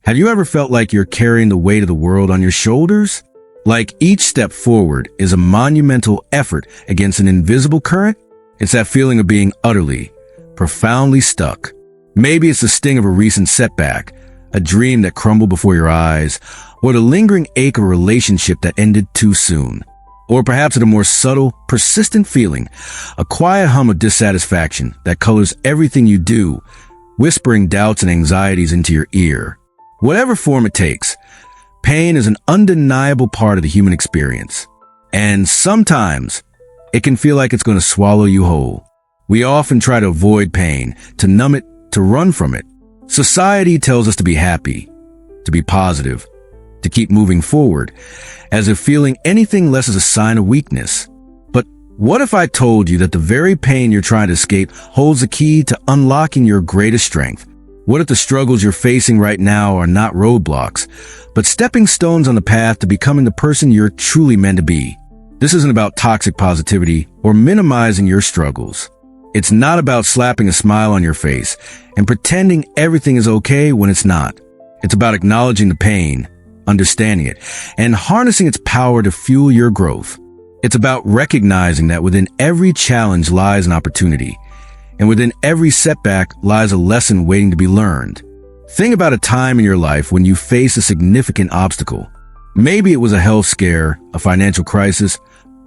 Have you ever felt like you're carrying the weight of the world on your shoulders? Like each step forward is a monumental effort against an invisible current? It's that feeling of being utterly, profoundly stuck. Maybe it's the sting of a recent setback, a dream that crumbled before your eyes, or the lingering ache of a relationship that ended too soon. Or perhaps it's a more subtle, persistent feeling, a quiet hum of dissatisfaction that colors everything you do, whispering doubts and anxieties into your ear. Whatever form it takes, pain is an undeniable part of the human experience. And sometimes, it can feel like it's going to swallow you whole. We often try to avoid pain, to numb it, to run from it. Society tells us to be happy, to be positive, to keep moving forward, as if feeling anything less is a sign of weakness. But what if I told you that the very pain you're trying to escape holds the key to unlocking your greatest strength? What if the struggles you're facing right now are not roadblocks, but stepping stones on the path to becoming the person you're truly meant to be? This isn't about toxic positivity or minimizing your struggles. It's not about slapping a smile on your face and pretending everything is okay when it's not. It's about acknowledging the pain, understanding it, and harnessing its power to fuel your growth. It's about recognizing that within every challenge lies an opportunity, and within every setback lies a lesson waiting to be learned. Think about a time in your life when you faced a significant obstacle. Maybe it was a health scare, a financial crisis,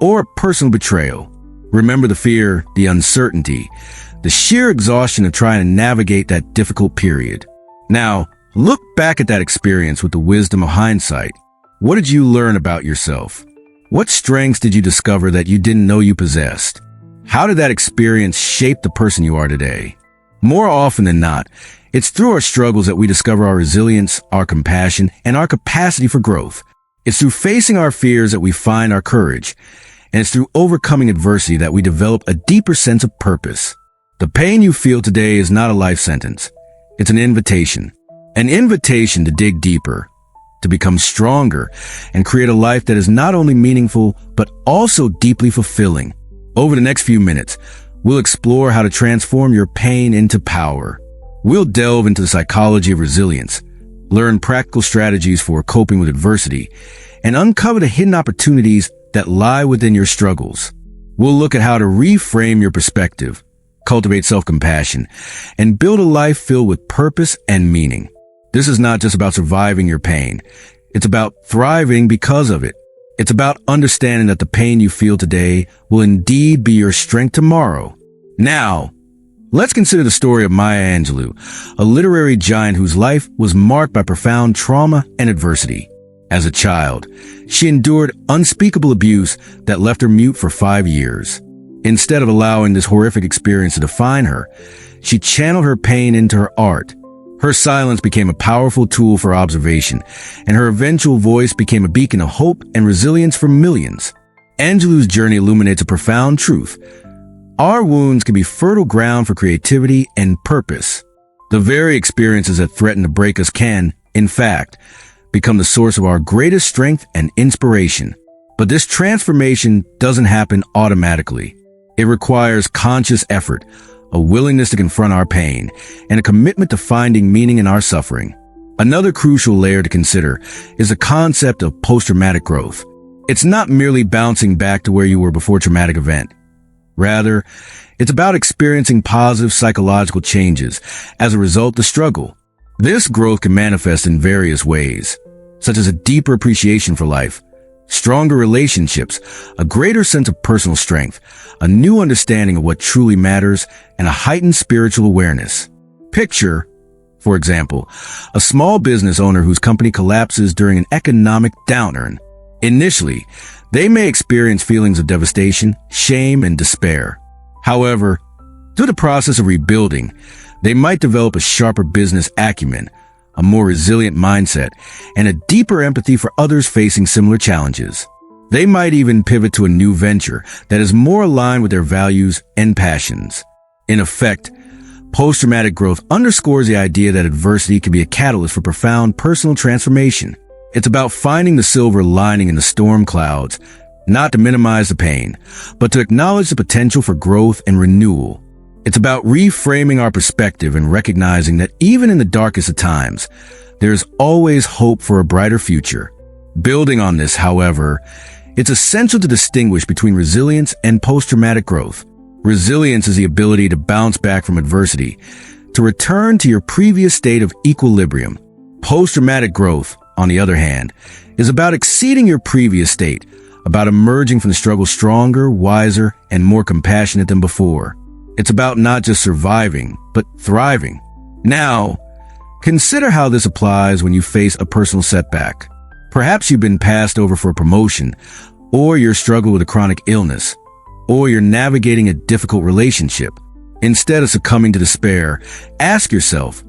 or a personal betrayal. Remember the fear, the uncertainty, the sheer exhaustion of trying to navigate that difficult period. Now, look back at that experience with the wisdom of hindsight. What did you learn about yourself? What strengths did you discover that you didn't know you possessed? How did that experience shape the person you are today? More often than not, it's through our struggles that we discover our resilience, our compassion, and our capacity for growth. It's through facing our fears that we find our courage, and it's through overcoming adversity that we develop a deeper sense of purpose. The pain you feel today is not a life sentence. It's an invitation to dig deeper, to become stronger, and create a life that is not only meaningful, but also deeply fulfilling. Over the next few minutes, we'll explore how to transform your pain into power. We'll delve into the psychology of resilience, learn practical strategies for coping with adversity, and uncover the hidden opportunities that lie within your struggles. We'll look at how to reframe your perspective, cultivate self-compassion, and build a life filled with purpose and meaning. This is not just about surviving your pain. It's about thriving because of it. It's about understanding that the pain you feel today will indeed be your strength tomorrow. Now, let's consider the story of Maya Angelou, a literary giant whose life was marked by profound trauma and adversity. As a child, she endured unspeakable abuse that left her mute for 5 years. Instead of allowing this horrific experience to define her, she channeled her pain into her art. Her silence became a powerful tool for observation, and her eventual voice became a beacon of hope and resilience for millions. Angelou's journey illuminates a profound truth. Our wounds can be fertile ground for creativity and purpose. The very experiences that threaten to break us can, in fact, become the source of our greatest strength and inspiration. But this transformation doesn't happen automatically. It requires conscious effort, a willingness to confront our pain, and a commitment to finding meaning in our suffering. Another crucial layer to consider is the concept of post-traumatic growth. It's not merely bouncing back to where you were before a traumatic event. Rather, it's about experiencing positive psychological changes as a result of the struggle. This growth can manifest in various ways, such as a deeper appreciation for life, stronger relationships, a greater sense of personal strength, a new understanding of what truly matters, and a heightened spiritual awareness. Picture, for example, a small business owner whose company collapses during an economic downturn. Initially, they may experience feelings of devastation, shame, and despair. However, through the process of rebuilding, they might develop a sharper business acumen, a more resilient mindset, and a deeper empathy for others facing similar challenges. They might even pivot to a new venture that is more aligned with their values and passions. In effect, post-traumatic growth underscores the idea that adversity can be a catalyst for profound personal transformation. It's about finding the silver lining in the storm clouds, not to minimize the pain, but to acknowledge the potential for growth and renewal. It's about reframing our perspective and recognizing that even in the darkest of times, there's always hope for a brighter future. Building on this, however, it's essential to distinguish between resilience and post-traumatic growth. Resilience is the ability to bounce back from adversity, to return to your previous state of equilibrium. Post-traumatic growth, on the other hand, is about exceeding your previous state, about emerging from the struggle stronger, wiser, and more compassionate than before. It's about not just surviving, but thriving. Now, consider how this applies when you face a personal setback. Perhaps you've been passed over for a promotion, or you're struggling with a chronic illness, or you're navigating a difficult relationship. Instead of succumbing to despair, ask yourself,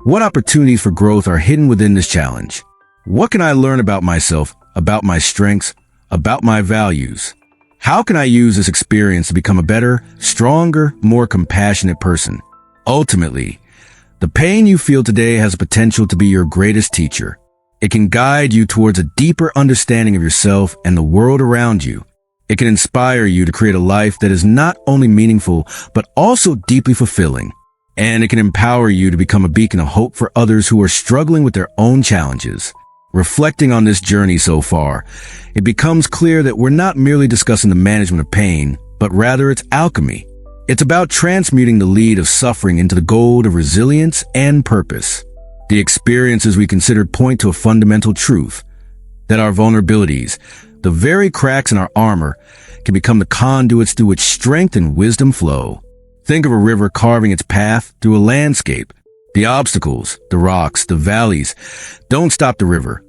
what opportunities for growth are hidden within this challenge? What can I learn about myself, about my strengths, about my values? How can I use this experience to become a better, stronger, more compassionate person? Ultimately, the pain you feel today has the potential to be your greatest teacher. It can guide you towards a deeper understanding of yourself and the world around you. It can inspire you to create a life that is not only meaningful, but also deeply fulfilling. And it can empower you to become a beacon of hope for others who are struggling with their own challenges. Reflecting on this journey so far, it becomes clear that we're not merely discussing the management of pain, but rather its alchemy. It's about transmuting the lead of suffering into the gold of resilience and purpose. The experiences we considered point to a fundamental truth, that our vulnerabilities, the very cracks in our armor, can become the conduits through which strength and wisdom flow. Think of a river carving its path through a landscape. The obstacles, the rocks, the valleys don't stop the river.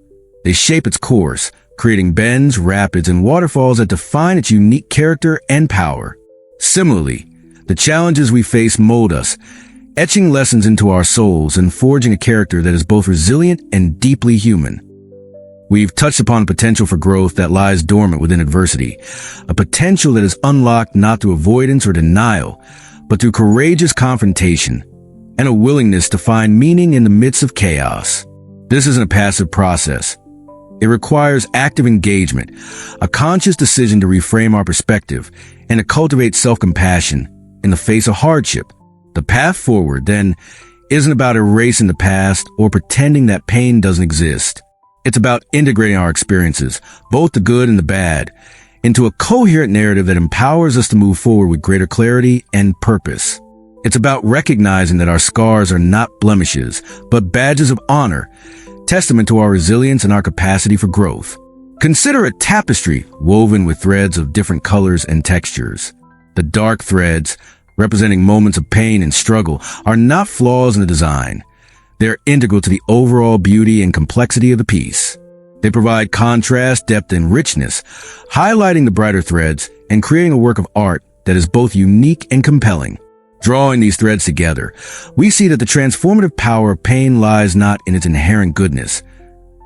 They shape its course, creating bends, rapids, and waterfalls that define its unique character and power. Similarly, the challenges we face mold us, etching lessons into our souls and forging a character that is both resilient and deeply human. We've touched upon the potential for growth that lies dormant within adversity, a potential that is unlocked not through avoidance or denial, but through courageous confrontation and a willingness to find meaning in the midst of chaos. This isn't a passive process. It requires active engagement, a conscious decision to reframe our perspective, and to cultivate self-compassion in the face of hardship. The path forward, then, isn't about erasing the past or pretending that pain doesn't exist. It's about integrating our experiences, both the good and the bad, into a coherent narrative that empowers us to move forward with greater clarity and purpose. It's about recognizing that our scars are not blemishes, but badges of honor, testament to our resilience and our capacity for growth. Consider a tapestry woven with threads of different colors and textures. The dark threads, representing moments of pain and struggle, are not flaws in the design. They're integral to the overall beauty and complexity of the piece. They provide contrast, depth, and richness, highlighting the brighter threads and creating a work of art that is both unique and compelling. Drawing these threads together, we see that the transformative power of pain lies not in its inherent goodness,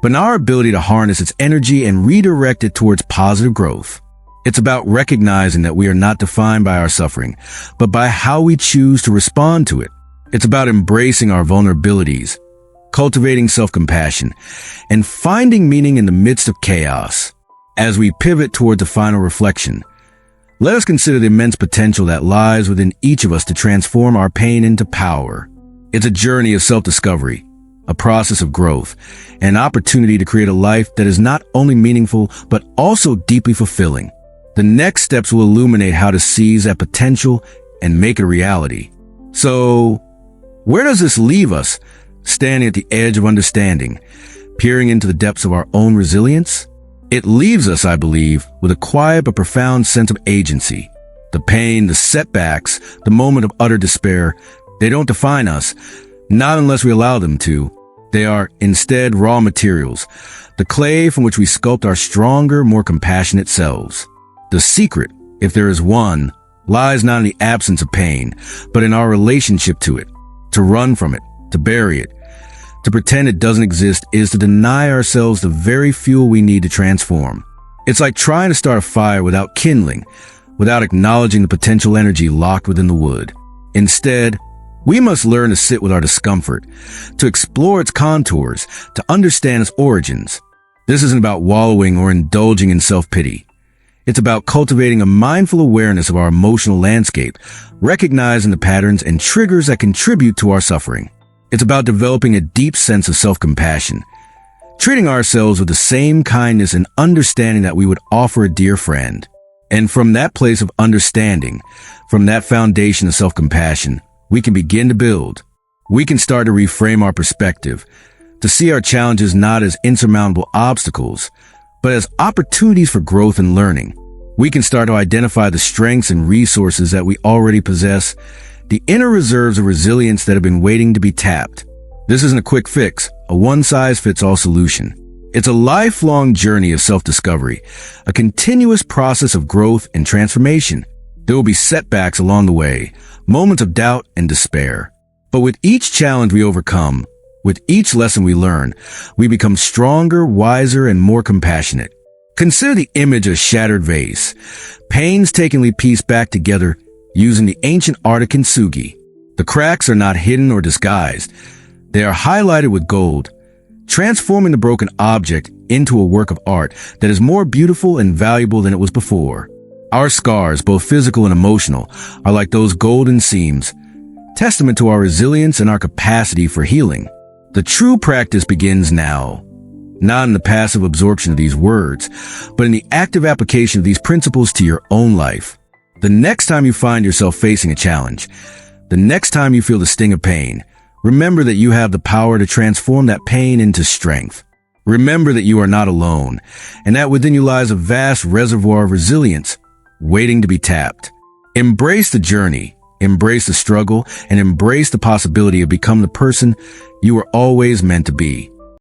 but in our ability to harness its energy and redirect it towards positive growth. It's about recognizing that we are not defined by our suffering, but by how we choose to respond to it. It's about embracing our vulnerabilities, cultivating self-compassion, and finding meaning in the midst of chaos. As we pivot toward the final reflection, let us consider the immense potential that lies within each of us to transform our pain into power. It's a journey of self-discovery, a process of growth, an opportunity to create a life that is not only meaningful, but also deeply fulfilling. The next steps will illuminate how to seize that potential and make it a reality. So, where does this leave us, standing at the edge of understanding, peering into the depths of our own resilience? It leaves us, I believe, with a quiet but profound sense of agency. The pain, the setbacks, the moment of utter despair, they don't define us, not unless we allow them to. They are, instead, raw materials, the clay from which we sculpt our stronger, more compassionate selves. The secret, if there is one, lies not in the absence of pain, but in our relationship to it. To run from it, to bury it, to pretend it doesn't exist is to deny ourselves the very fuel we need to transform. It's like trying to start a fire without kindling, without acknowledging the potential energy locked within the wood. Instead, we must learn to sit with our discomfort, to explore its contours, to understand its origins. This isn't about wallowing or indulging in self-pity. It's about cultivating a mindful awareness of our emotional landscape, recognizing the patterns and triggers that contribute to our suffering. It's about developing a deep sense of self-compassion, treating ourselves with the same kindness and understanding that we would offer a dear friend. And from that place of understanding, from that foundation of self-compassion, we can begin to build. We can start to reframe our perspective, to see our challenges not as insurmountable obstacles, but as opportunities for growth and learning. We can start to identify the strengths and resources that we already possess, the inner reserves of resilience that have been waiting to be tapped. This isn't a quick fix, a one-size-fits-all solution. It's a lifelong journey of self-discovery, a continuous process of growth and transformation. There will be setbacks along the way, moments of doubt and despair. But with each challenge we overcome, with each lesson we learn, we become stronger, wiser, and more compassionate. Consider the image of a shattered vase, painstakingly pieced back together using the ancient art of kintsugi. The cracks are not hidden or disguised. They are highlighted with gold, transforming the broken object into a work of art that is more beautiful and valuable than it was before. Our scars, both physical and emotional, are like those golden seams, testament to our resilience and our capacity for healing. The true practice begins now, not in the passive absorption of these words, but in the active application of these principles to your own life. The next time you find yourself facing a challenge, the next time you feel the sting of pain, remember that you have the power to transform that pain into strength. Remember that you are not alone, and that within you lies a vast reservoir of resilience waiting to be tapped. Embrace the journey, embrace the struggle, and embrace the possibility of becoming the person you were always meant to be.